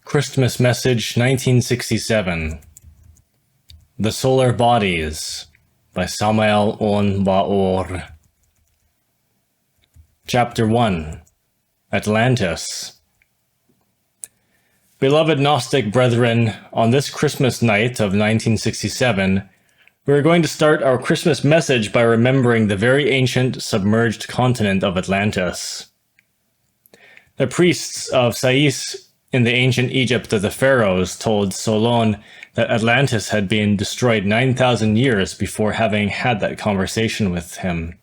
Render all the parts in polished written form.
Christmas Message 1967. The Solar Bodies by Samael Aun Weor. Chapter 1. Atlantis. Beloved Gnostic brethren, on this Christmas night of 1967, we are going to start our Christmas message by remembering the very ancient submerged continent of Atlantis. The priests of Sais in the ancient Egypt of the pharaohs told Solon that Atlantis had been destroyed 9,000 years before having had that conversation with him.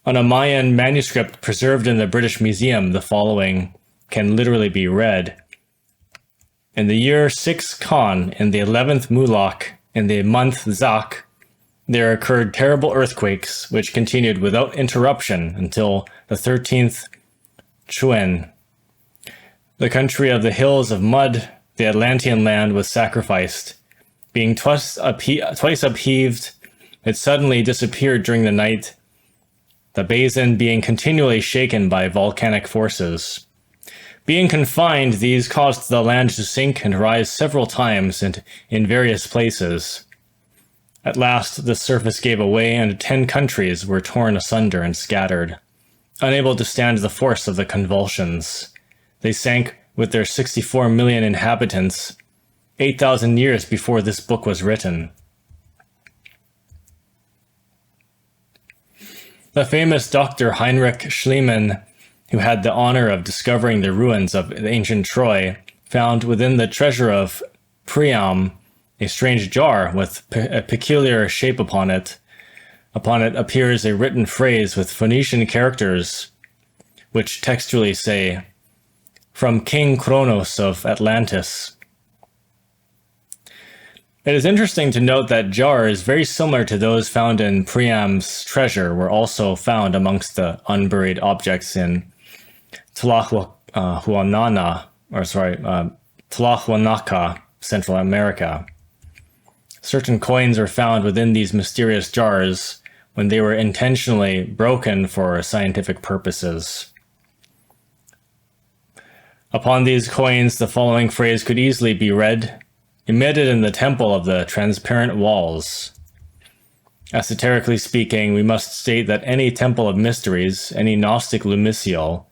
On a Mayan manuscript preserved in the British Museum, the following can literally be read. In the year 6 Khan, in the 11th Mulak, in the month Zak, there occurred terrible earthquakes which continued without interruption until the 13th Chuen. The country of the hills of mud, the Atlantean land, was sacrificed. Being twice upheaved, it suddenly disappeared during the night, the basin being continually shaken by volcanic forces. Being confined, these caused the land to sink and rise several times and in various places. At last, the surface gave away and 10 countries were torn asunder and scattered. Unable to stand the force of the convulsions, they sank with their 64 million inhabitants 8,000 years before this book was written. The famous Dr. Heinrich Schliemann, who had the honor of discovering the ruins of ancient Troy, found within the treasure of Priam a strange jar with a peculiar shape upon it. Upon it appears a written phrase with Phoenician characters, which textually say, "From King Kronos of Atlantis." It is interesting to note that jars very similar to those found in Priam's treasure were also found amongst the unburied objects in Tlahuanaca, Central America. Certain coins were found within these mysterious jars when they were intentionally broken for scientific purposes. Upon these coins, the following phrase could easily be read, emitted in the temple of the transparent walls. Esoterically speaking, we must state that any temple of mysteries, any Gnostic lumicial,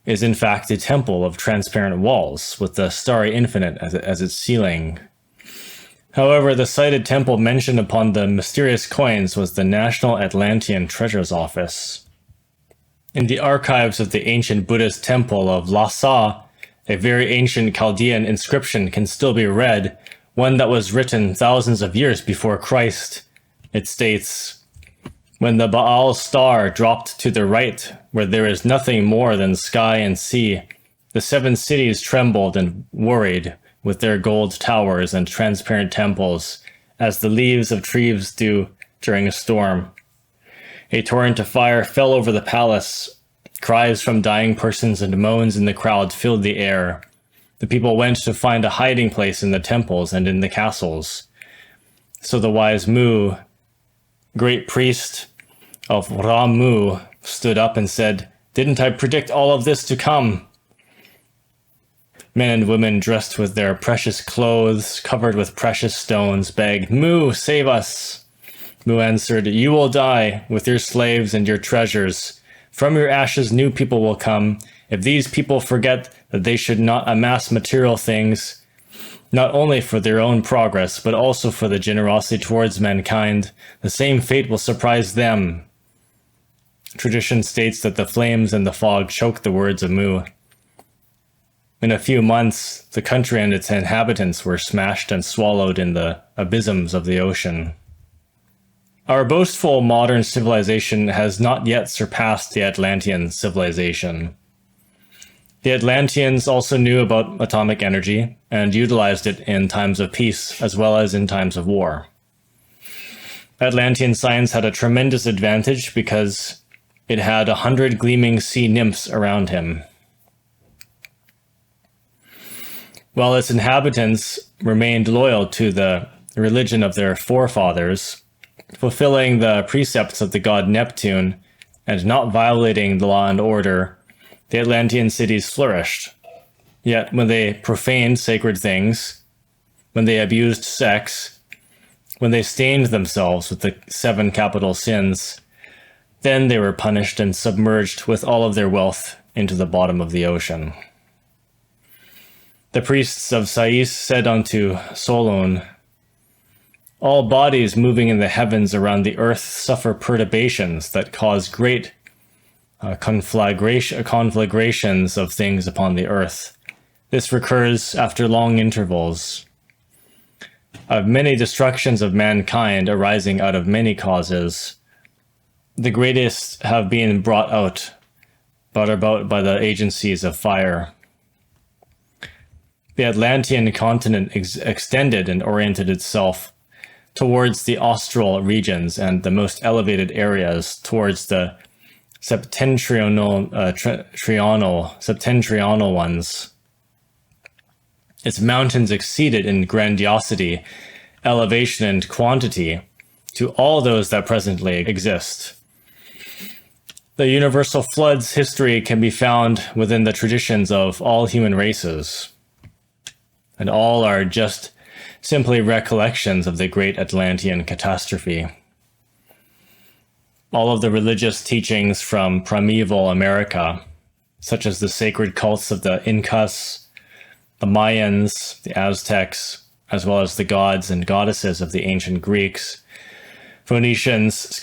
is in fact a temple of transparent walls, with the starry infinite as its ceiling. However, the cited temple mentioned upon the mysterious coins was the National Atlantean Treasures Office. In the archives of the ancient Buddhist temple of Lhasa, a very ancient Chaldean inscription can still be read, one that was written thousands of years before Christ. It states, "When the Baal star dropped to the right, where there is nothing more than sky and sea, the 7 cities trembled and worried with their gold towers and transparent temples, as the leaves of trees do during a storm. A torrent of fire fell over the palace. Cries from dying persons and moans in the crowd filled the air. The people went to find a hiding place in the temples and in the castles. So the wise Mu, great priest of Ra-Mu, stood up and said, 'Didn't I predict all of this to come?' Men and women dressed with their precious clothes, covered with precious stones, begged, 'Mu, save us!' Mu answered, 'You will die with your slaves and your treasures. From your ashes new people will come. If these people forget that they should not amass material things, not only for their own progress, but also for the generosity towards mankind, the same fate will surprise them.' Tradition states that the flames and the fog choked the words of Mu. In a few months, the country and its inhabitants were smashed and swallowed in the abysms of the ocean. Our boastful modern civilization has not yet surpassed the Atlantean civilization. The Atlanteans also knew about atomic energy and utilized it in times of peace as well as in times of war. Atlantean science had a tremendous advantage because it had 100 gleaming sea nymphs around him. While its inhabitants remained loyal to the religion of their forefathers, fulfilling the precepts of the god Neptune and not violating the law and order, the Atlantean cities flourished. Yet when they profaned sacred things, when they abused sex, when they stained themselves with the 7 capital sins, then they were punished and submerged with all of their wealth into the bottom of the ocean. The priests of Sais said unto Solon, all bodies moving in the heavens around the earth suffer perturbations that cause great conflagrations of things upon the earth. This recurs after long intervals of many destructions of mankind arising out of many causes. The greatest have been brought about by the agencies of fire. The Atlantean continent extended and oriented itself towards the austral regions and the most elevated areas towards the septentrional ones. Its mountains exceeded in grandiosity, elevation, and quantity to all those that presently exist. The universal flood's history can be found within the traditions of all human races, and all are just simply recollections of the great Atlantean catastrophe. All of the religious teachings from primeval America, such as the sacred cults of the Incas, the Mayans, the Aztecs, as well as the gods and goddesses of the ancient Greeks, Phoenicians,